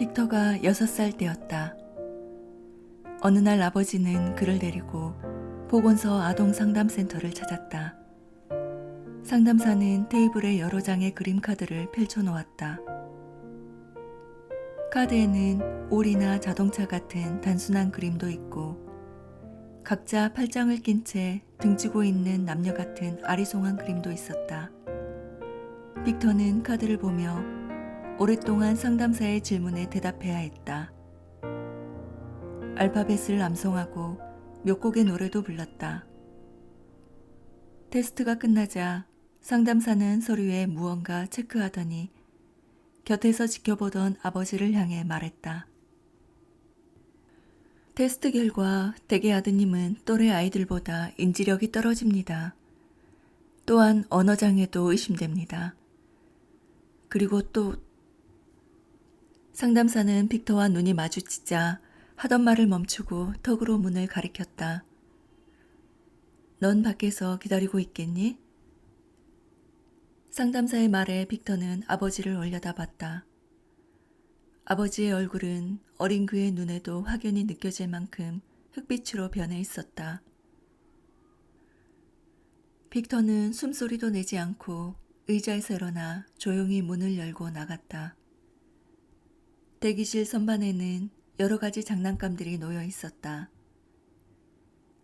빅터가 6살 때였다. 어느 날 아버지는 그를 데리고 보건소 아동상담센터를 찾았다. 상담사는 테이블에 여러 장의 그림 카드를 펼쳐놓았다. 카드에는 오리나 자동차 같은 단순한 그림도 있고 각자 팔짱을 낀 채 등지고 있는 남녀 같은 아리송한 그림도 있었다. 빅터는 카드를 보며 오랫동안 상담사의 질문에 대답해야 했다. 알파벳을 암송하고 몇 곡의 노래도 불렀다. 테스트가 끝나자 상담사는 서류에 무언가 체크하더니 곁에서 지켜보던 아버지를 향해 말했다. 테스트 결과 대개 아드님은 또래 아이들보다 인지력이 떨어집니다. 또한 언어장애도 의심됩니다. 그리고 또 상담사는 빅터와 눈이 마주치자 하던 말을 멈추고 턱으로 문을 가리켰다. 넌 밖에서 기다리고 있겠니? 상담사의 말에 빅터는 아버지를 올려다봤다. 아버지의 얼굴은 어린 그의 눈에도 확연히 느껴질 만큼 흑빛으로 변해 있었다. 빅터는 숨소리도 내지 않고 의자에서 일어나 조용히 문을 열고 나갔다. 대기실 선반에는 여러 가지 장난감들이 놓여 있었다.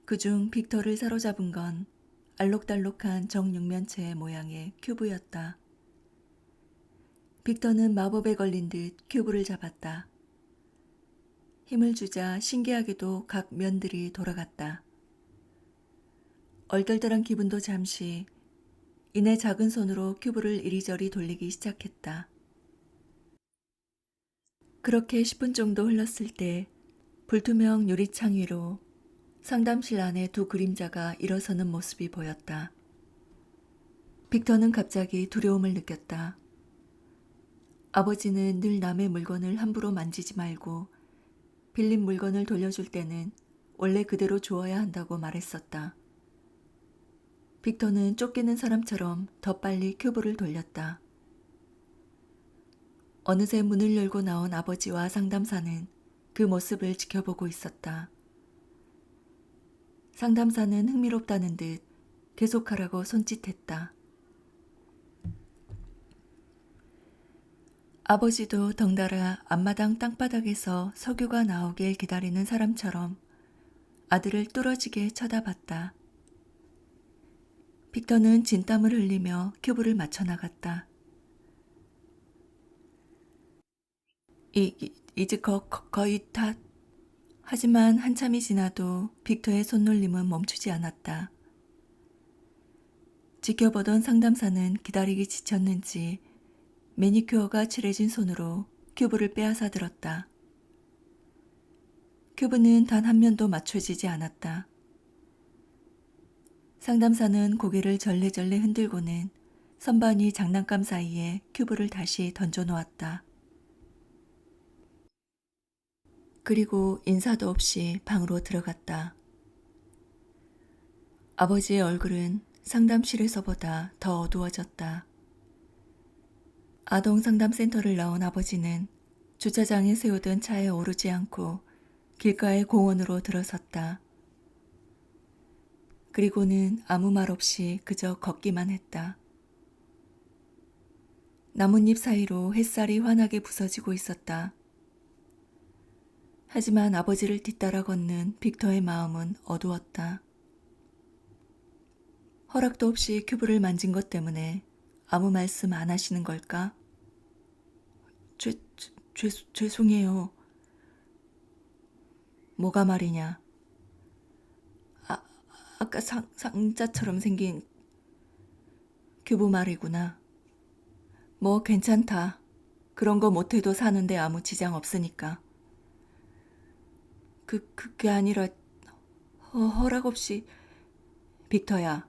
그중 빅터를 사로잡은 건 알록달록한 정육면체 모양의 큐브였다. 빅터는 마법에 걸린 듯 큐브를 잡았다. 힘을 주자 신기하게도 각 면들이 돌아갔다. 얼떨떨한 기분도 잠시 이내 작은 손으로 큐브를 이리저리 돌리기 시작했다. 그렇게 10분 정도 흘렀을 때 불투명 유리창 위로 상담실 안에 두 그림자가 일어서는 모습이 보였다. 빅터는 갑자기 두려움을 느꼈다. 아버지는 늘 남의 물건을 함부로 만지지 말고 빌린 물건을 돌려줄 때는 원래 그대로 주어야 한다고 말했었다. 빅터는 쫓기는 사람처럼 더 빨리 큐브를 돌렸다. 어느새 문을 열고 나온 아버지와 상담사는 그 모습을 지켜보고 있었다. 상담사는 흥미롭다는 듯 계속하라고 손짓했다. 아버지도 덩달아 앞마당 땅바닥에서 석유가 나오길 기다리는 사람처럼 아들을 뚫어지게 쳐다봤다. 빅터는 진땀을 흘리며 큐브를 맞춰 나갔다. 이제 거의 다... 하지만 한참이 지나도 빅터의 손놀림은 멈추지 않았다. 지켜보던 상담사는 기다리기 지쳤는지 매니큐어가 칠해진 손으로 큐브를 빼앗아 들었다. 큐브는 단 한 면도 맞춰지지 않았다. 상담사는 고개를 절레절레 흔들고는 선반위 장난감 사이에 큐브를 다시 던져놓았다. 그리고 인사도 없이 방으로 들어갔다. 아버지의 얼굴은 상담실에서보다 더 어두워졌다. 아동상담센터를 나온 아버지는 주차장에 세우던 차에 오르지 않고 길가의 공원으로 들어섰다. 그리고는 아무 말 없이 그저 걷기만 했다. 나뭇잎 사이로 햇살이 환하게 부서지고 있었다. 하지만 아버지를 뒤따라 걷는 빅터의 마음은 어두웠다. 허락도 없이 큐브를 만진 것 때문에 아무 말씀 안 하시는 걸까? 죄송해요. 뭐가 말이냐? 아까 상자처럼 생긴 큐브 말이구나. 뭐 괜찮다. 그런 거 못해도 사는데 아무 지장 없으니까. 그게 아니라 허락 없이... 빅터야.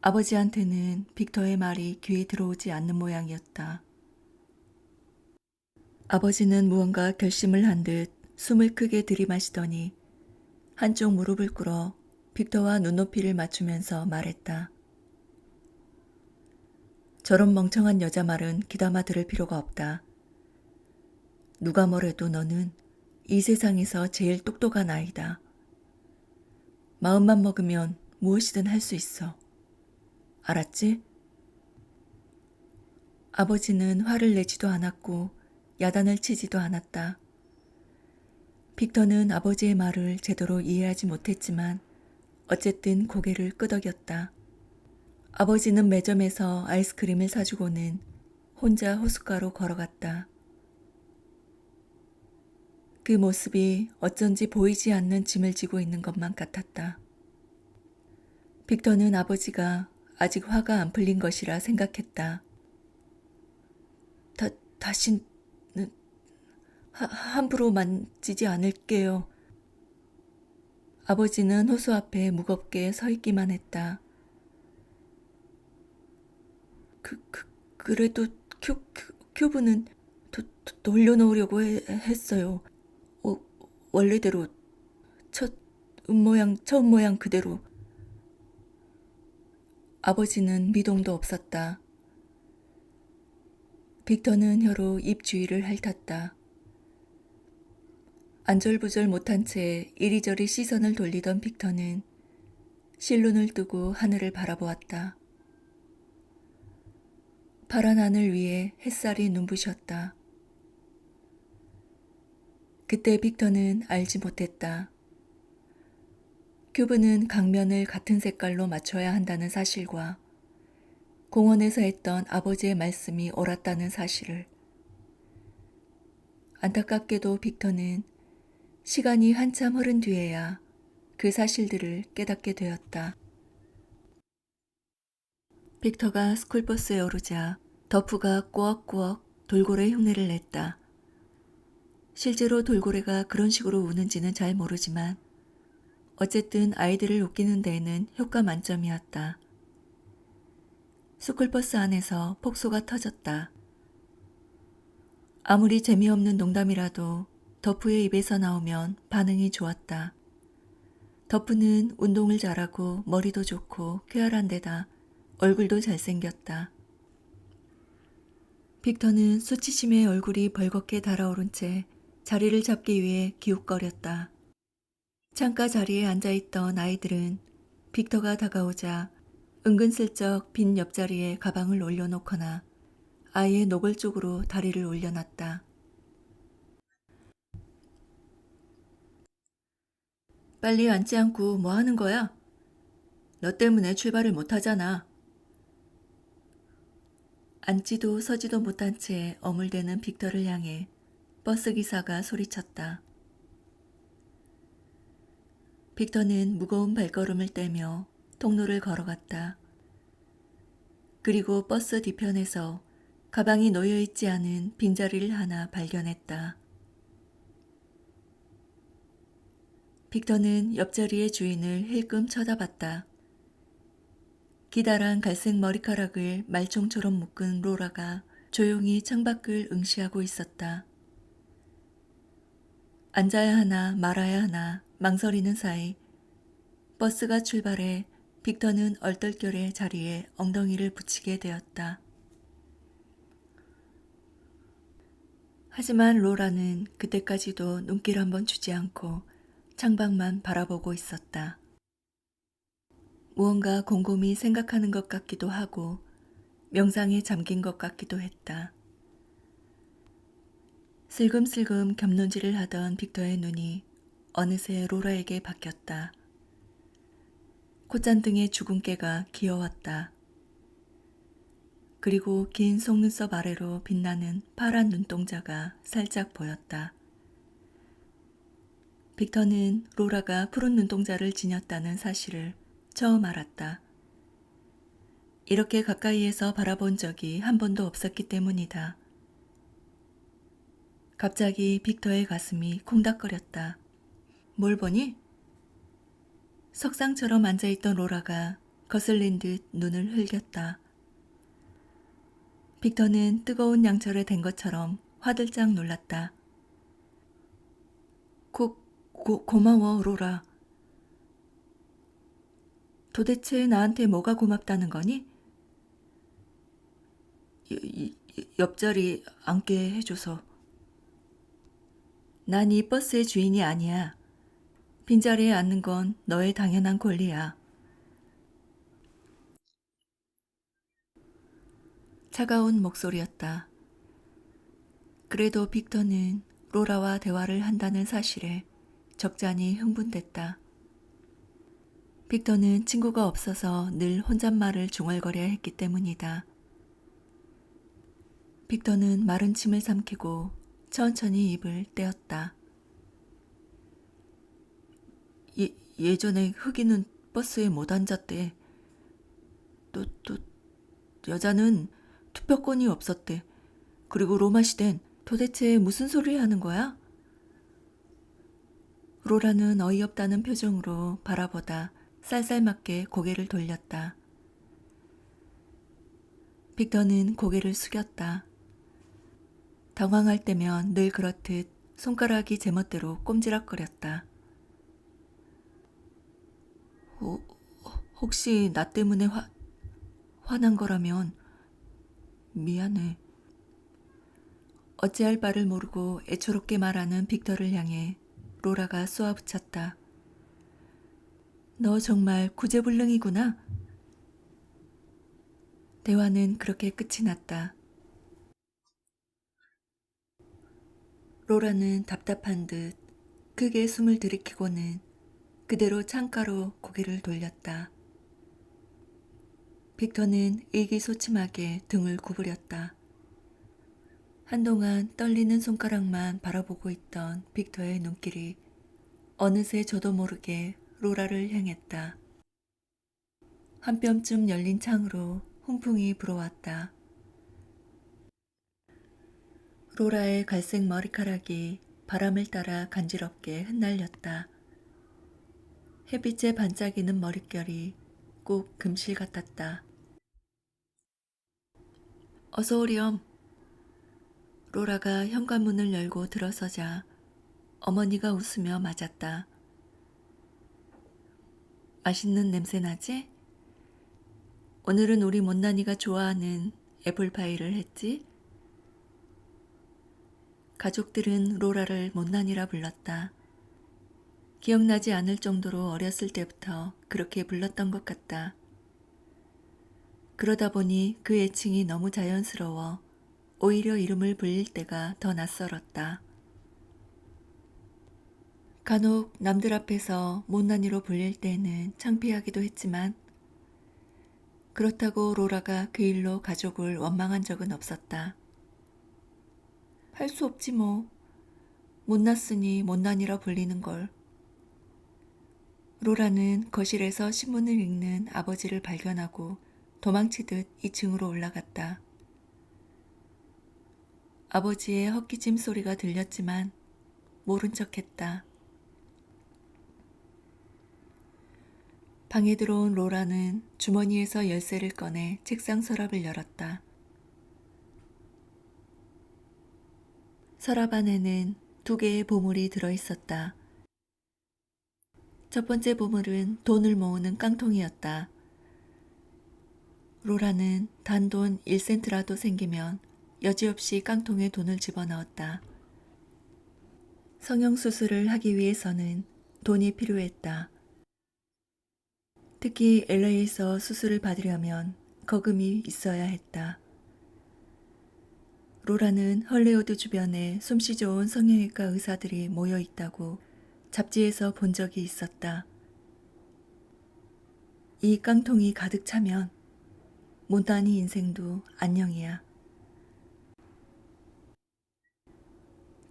아버지한테는 빅터의 말이 귀에 들어오지 않는 모양이었다. 아버지는 무언가 결심을 한 듯 숨을 크게 들이마시더니 한쪽 무릎을 꿇어 빅터와 눈높이를 맞추면서 말했다. 저런 멍청한 여자 말은 귀담아 들을 필요가 없다. 누가 뭐래도 너는 이 세상에서 제일 똑똑한 아이다. 마음만 먹으면 무엇이든 할 수 있어. 알았지? 아버지는 화를 내지도 않았고 야단을 치지도 않았다. 빅터는 아버지의 말을 제대로 이해하지 못했지만 어쨌든 고개를 끄덕였다. 아버지는 매점에서 아이스크림을 사주고는 혼자 호숫가로 걸어갔다. 그 모습이 어쩐지 보이지 않는 짐을 지고 있는 것만 같았다. 빅터는 아버지가 아직 화가 안 풀린 것이라 생각했다. 다시는 함부로 만지지 않을게요. 아버지는 호수 앞에 무겁게 서 있기만 했다. 그래도 큐브는 돌려놓으려고 했어요. 원래대로 처음 모양 그대로. 아버지는 미동도 없었다. 빅터는 혀로 입 주위를 핥았다. 안절부절 못한 채 이리저리 시선을 돌리던 빅터는 실눈을 뜨고 하늘을 바라보았다. 파란 하늘 위에 햇살이 눈부셨다. 그때 빅터는 알지 못했다. 큐브는 강면을 같은 색깔로 맞춰야 한다는 사실과 공원에서 했던 아버지의 말씀이 옳았다는 사실을. 안타깝게도 빅터는 시간이 한참 흐른 뒤에야 그 사실들을 깨닫게 되었다. 빅터가 스쿨버스에 오르자 더프가 꾸억꾸억 돌고래 흉내를 냈다. 실제로 돌고래가 그런 식으로 우는지는 잘 모르지만 어쨌든 아이들을 웃기는 데에는 효과 만점이었다. 스쿨버스 안에서 폭소가 터졌다. 아무리 재미없는 농담이라도 더프의 입에서 나오면 반응이 좋았다. 더프는 운동을 잘하고 머리도 좋고 쾌활한 데다 얼굴도 잘생겼다. 빅터는 수치심에 얼굴이 벌겋게 달아오른 채 자리를 잡기 위해 기웃거렸다. 창가 자리에 앉아있던 아이들은 빅터가 다가오자 은근슬쩍 빈 옆자리에 가방을 올려놓거나 아예 노골적으로 다리를 올려놨다. 빨리 앉지 않고 뭐 하는 거야? 너 때문에 출발을 못하잖아. 앉지도 서지도 못한 채 어물대는 빅터를 향해 버스기사가 소리쳤다. 빅터는 무거운 발걸음을 떼며 통로를 걸어갔다. 그리고 버스 뒤편에서 가방이 놓여있지 않은 빈자리를 하나 발견했다. 빅터는 옆자리의 주인을 힐끔 쳐다봤다. 기다란 갈색 머리카락을 말총처럼 묶은 로라가 조용히 창밖을 응시하고 있었다. 앉아야 하나 말아야 하나 망설이는 사이 버스가 출발해 빅터는 얼떨결에 자리에 엉덩이를 붙이게 되었다. 하지만 로라는 그때까지도 눈길 한번 주지 않고 창밖만 바라보고 있었다. 무언가 곰곰이 생각하는 것 같기도 하고 명상에 잠긴 것 같기도 했다. 슬금슬금 겹눈질을 하던 빅터의 눈이 어느새 로라에게 바뀌었다. 콧잔등의 주근깨가 귀여웠다. 그리고 긴 속눈썹 아래로 빛나는 파란 눈동자가 살짝 보였다. 빅터는 로라가 푸른 눈동자를 지녔다는 사실을 처음 알았다. 이렇게 가까이에서 바라본 적이 한 번도 없었기 때문이다. 갑자기 빅터의 가슴이 콩닥거렸다. 뭘 보니? 석상처럼 앉아있던 로라가 거슬린 듯 눈을 흘겼다. 빅터는 뜨거운 양철에 댄 것처럼 화들짝 놀랐다. 고마워, 로라. 도대체 나한테 뭐가 고맙다는 거니? 옆자리 앉게 해줘서. 난 이 버스의 주인이 아니야. 빈자리에 앉는 건 너의 당연한 권리야. 차가운 목소리였다. 그래도 빅터는 로라와 대화를 한다는 사실에 적잖이 흥분됐다. 빅터는 친구가 없어서 늘 혼잣말을 중얼거려야 했기 때문이다. 빅터는 마른 침을 삼키고 천천히 입을 떼었다. 예전에 흑인은 버스에 못 앉았대. 또 여자는 투표권이 없었대. 그리고 로마 시댄 도대체 무슨 소리를 하는 거야? 로라는 어이없다는 표정으로 바라보다 쌀쌀맞게 고개를 돌렸다. 빅터는 고개를 숙였다. 당황할 때면 늘 그렇듯 손가락이 제멋대로 꼼지락거렸다. 혹시 나 때문에 화난 거라면 미안해. 어찌할 바를 모르고 애초롭게 말하는 빅터를 향해 로라가 쏘아붙였다. 너 정말 구제불능이구나. 대화는 그렇게 끝이 났다. 로라는 답답한 듯 크게 숨을 들이키고는 그대로 창가로 고개를 돌렸다. 빅터는 의기소침하게 등을 구부렸다. 한동안 떨리는 손가락만 바라보고 있던 빅터의 눈길이 어느새 저도 모르게 로라를 향했다. 한 뼘쯤 열린 창으로 훈풍이 불어왔다. 로라의 갈색 머리카락이 바람을 따라 간지럽게 흩날렸다. 햇빛에 반짝이는 머릿결이 꼭 금실 같았다. 어서 오렴. 로라가 현관문을 열고 들어서자 어머니가 웃으며 맞았다. 맛있는 냄새 나지? 오늘은 우리 못난이가 좋아하는 애플파이를 했지? 가족들은 로라를 못난이라 불렀다. 기억나지 않을 정도로 어렸을 때부터 그렇게 불렀던 것 같다. 그러다 보니 그 애칭이 너무 자연스러워 오히려 이름을 불릴 때가 더 낯설었다. 간혹 남들 앞에서 못난이로 불릴 때는 창피하기도 했지만 그렇다고 로라가 그 일로 가족을 원망한 적은 없었다. 할 수 없지 뭐. 못났으니 못난이라 불리는 걸. 로라는 거실에서 신문을 읽는 아버지를 발견하고 도망치듯 2층으로 올라갔다. 아버지의 헛기침 소리가 들렸지만 모른 척했다. 방에 들어온 로라는 주머니에서 열쇠를 꺼내 책상 서랍을 열었다. 서랍 안에는 2개의 보물이 들어있었다. 첫 번째 보물은 돈을 모으는 깡통이었다. 로라는 단돈 1센트라도 생기면 여지없이 깡통에 돈을 집어넣었다. 성형수술을 하기 위해서는 돈이 필요했다. 특히 LA에서 수술을 받으려면 거금이 있어야 했다. 로라는 헐리우드 주변에 솜씨 좋은 성형외과 의사들이 모여 있다고 잡지에서 본 적이 있었다. 이 깡통이 가득 차면 못난이 인생도 안녕이야.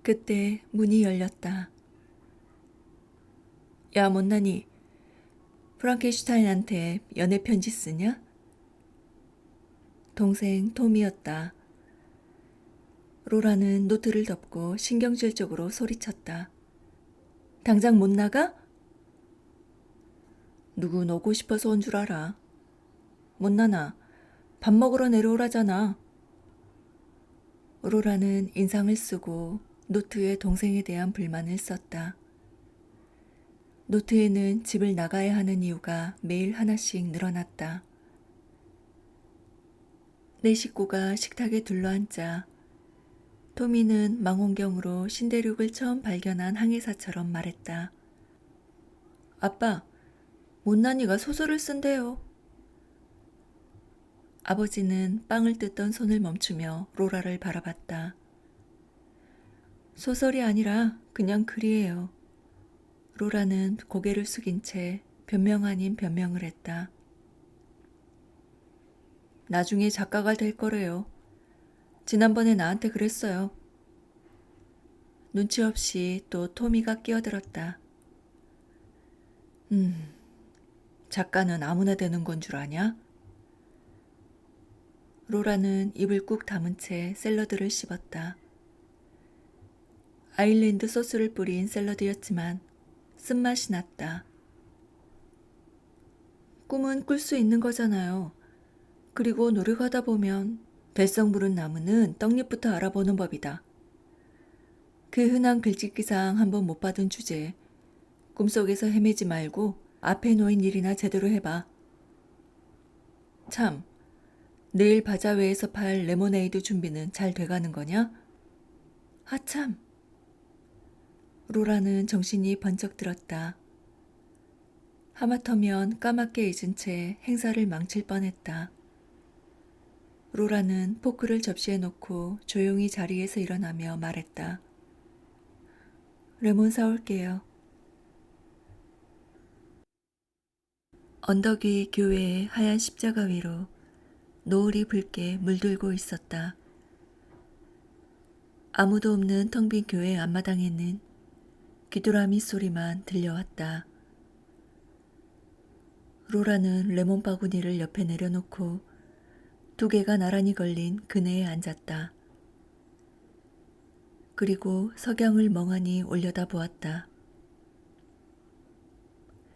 그때 문이 열렸다. 야, 못난이. 프랑켄슈타인한테 연애 편지 쓰냐? 동생 톰이었다. 로라는 노트를 덮고 신경질적으로 소리쳤다. 당장 못 나가? 누군 오고 싶어서 온 줄 알아. 못나나, 밥 먹으러 내려오라잖아. 로라는 인상을 쓰고 노트에 동생에 대한 불만을 썼다. 노트에는 집을 나가야 하는 이유가 매일 하나씩 늘어났다. 내 식구가 식탁에 둘러앉자 토미는 망원경으로 신대륙을 처음 발견한 항해사처럼 말했다. 아빠, 못난이가 소설을 쓴대요. 아버지는 빵을 뜯던 손을 멈추며 로라를 바라봤다. 소설이 아니라 그냥 글이에요. 로라는 고개를 숙인 채 변명 아닌 변명을 했다. 나중에 작가가 될 거래요. 지난번에 나한테 그랬어요. 눈치 없이 또 토미가 끼어들었다. 작가는 아무나 되는 건 줄 아냐? 로라는 입을 꾹 다문 채 샐러드를 씹었다. 아일랜드 소스를 뿌린 샐러드였지만 쓴맛이 났다. 꿈은 꿀 수 있는 거잖아요. 그리고 노력하다 보면 될성 부른 나무는 떡잎부터 알아보는 법이다. 그 흔한 글짓기상 한번 못 받은 주제에 꿈속에서 헤매지 말고 앞에 놓인 일이나 제대로 해봐. 참, 내일 바자회에서 팔 레모네이드 준비는 잘 돼가는 거냐? 하참. 로라는 정신이 번쩍 들었다. 하마터면 까맣게 잊은 채 행사를 망칠 뻔했다. 로라는 포크를 접시에 놓고 조용히 자리에서 일어나며 말했다. 레몬 사올게요. 언덕 위 교회의 하얀 십자가 위로 노을이 붉게 물들고 있었다. 아무도 없는 텅 빈 교회 앞마당에는 귀뚜라미 소리만 들려왔다. 로라는 레몬 바구니를 옆에 내려놓고 두 개가 나란히 걸린 그네에 앉았다. 그리고 석양을 멍하니 올려다 보았다.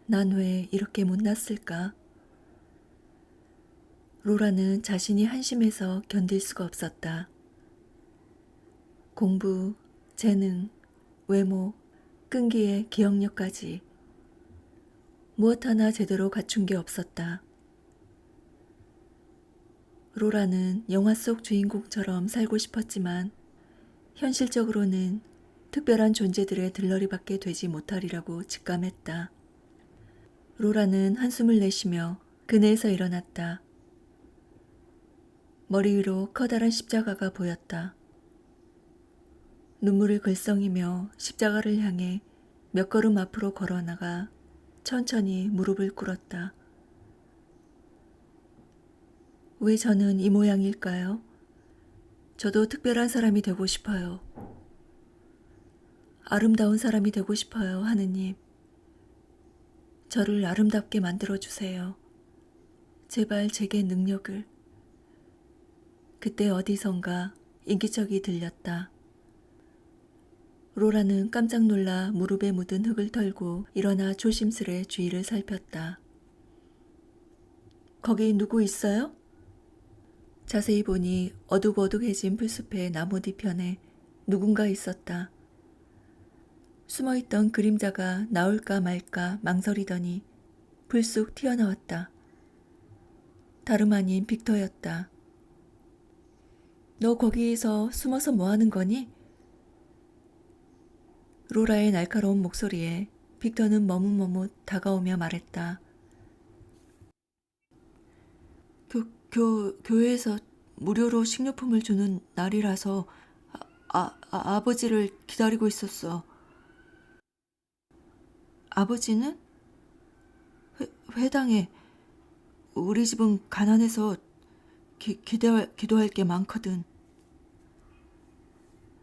난 왜 이렇게 못났을까? 로라는 자신이 한심해서 견딜 수가 없었다. 공부, 재능, 외모, 끈기에 기억력까지 무엇 하나 제대로 갖춘 게 없었다. 로라는 영화 속 주인공처럼 살고 싶었지만 현실적으로는 특별한 존재들의 들러리밖에 되지 못하리라고 직감했다. 로라는 한숨을 내쉬며 그네에서 일어났다. 머리 위로 커다란 십자가가 보였다. 눈물을 글썽이며 십자가를 향해 몇 걸음 앞으로 걸어나가 천천히 무릎을 꿇었다. 왜 저는 이 모양일까요? 저도 특별한 사람이 되고 싶어요. 아름다운 사람이 되고 싶어요, 하느님. 저를 아름답게 만들어주세요. 제발 제게 능력을. 그때 어디선가 인기척이 들렸다. 로라는 깜짝 놀라 무릎에 묻은 흙을 털고 일어나 조심스레 주위를 살폈다. 거기 누구 있어요? 자세히 보니 어둑어둑해진 풀숲의 나무 뒤편에 누군가 있었다. 숨어있던 그림자가 나올까 말까 망설이더니 불쑥 튀어나왔다. 다름 아닌 빅터였다. 너 거기에서 숨어서 뭐 하는 거니? 로라의 날카로운 목소리에 빅터는 머뭇머뭇 다가오며 말했다. 교회에서 무료로 식료품을 주는 날이라서 아버지를 기다리고 있었어. 아버지는? 회당에. 우리 집은 가난해서 기도할 게 많거든.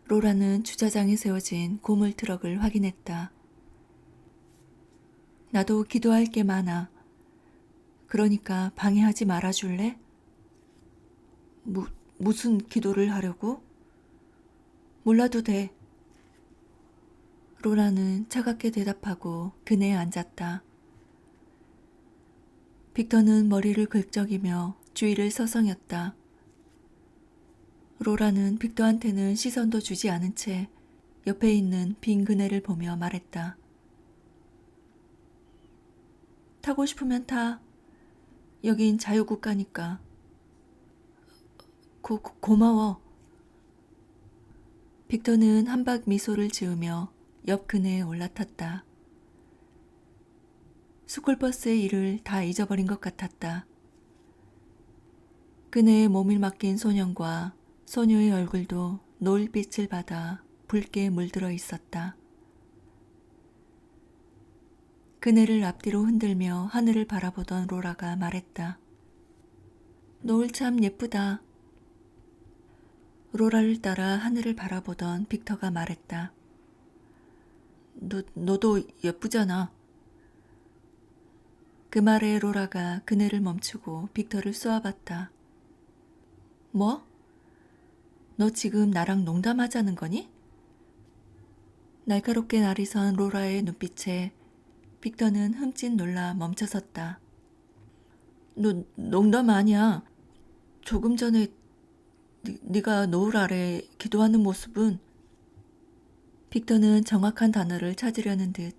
로라는 주차장에 세워진 고물 트럭을 확인했다. 나도 기도할 게 많아. 그러니까 방해하지 말아줄래? 무슨 기도를 하려고? 몰라도 돼. 로라는 차갑게 대답하고 그네에 앉았다. 빅터는 머리를 긁적이며 주위를 서성였다. 로라는 빅터한테는 시선도 주지 않은 채 옆에 있는 빈 그네를 보며 말했다. 타고 싶으면 타. 여긴 자유국가니까. 고마워. 빅터는 한박 미소를 지으며 옆 그네에 올라탔다. 스쿨버스의 일을 다 잊어버린 것 같았다. 그네에 몸을 맡긴 소년과 소녀의 얼굴도 노을빛을 받아 붉게 물들어 있었다. 그네를 앞뒤로 흔들며 하늘을 바라보던 로라가 말했다. 노을 참 예쁘다. 로라를 따라 하늘을 바라보던 빅터가 말했다. 너도 예쁘잖아. 그 말에 로라가 그네를 멈추고 빅터를 쏘아봤다. 뭐? 너 지금 나랑 농담하자는 거니? 날카롭게 날이선 로라의 눈빛에 빅터는 흠칫 놀라 멈춰섰다. 너 농담 아니야. 조금 전에 네가 노을 아래 기도하는 모습은. 빅터는 정확한 단어를 찾으려는 듯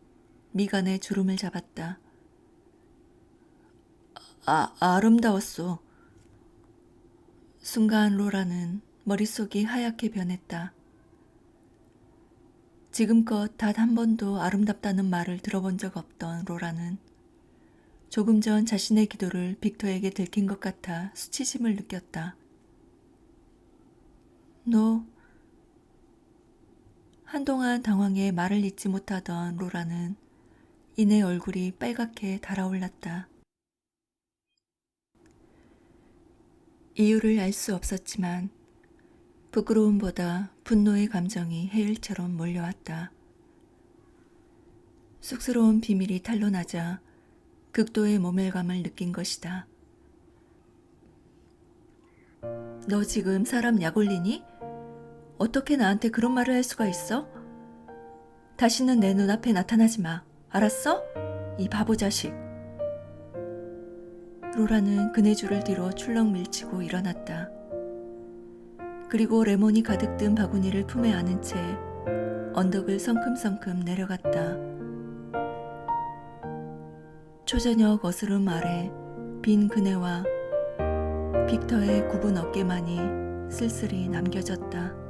미간에 주름을 잡았다. 아름다웠어. 순간 로라는 머릿속이 하얗게 변했다. 지금껏 단 한 번도 아름답다는 말을 들어본 적 없던 로라는 조금 전 자신의 기도를 빅터에게 들킨 것 같아 수치심을 느꼈다. 너... 한동안 당황해 말을 잇지 못하던 로라는 이내 얼굴이 빨갛게 달아올랐다. 이유를 알 수 없었지만 부끄러움보다 분노의 감정이 해일처럼 몰려왔다. 쑥스러운 비밀이 탄로나자 극도의 모멸감을 느낀 것이다. 너 지금 사람 약 올리니? 어떻게 나한테 그런 말을 할 수가 있어? 다시는 내 눈앞에 나타나지 마. 알았어? 이 바보 자식. 로라는 그네 줄을 뒤로 출렁 밀치고 일어났다. 그리고 레몬이 가득 든 바구니를 품에 안은 채 언덕을 성큼성큼 내려갔다. 초저녁 어스름 아래 빈 그네와 빅터의 굽은 어깨만이 쓸쓸히 남겨졌다.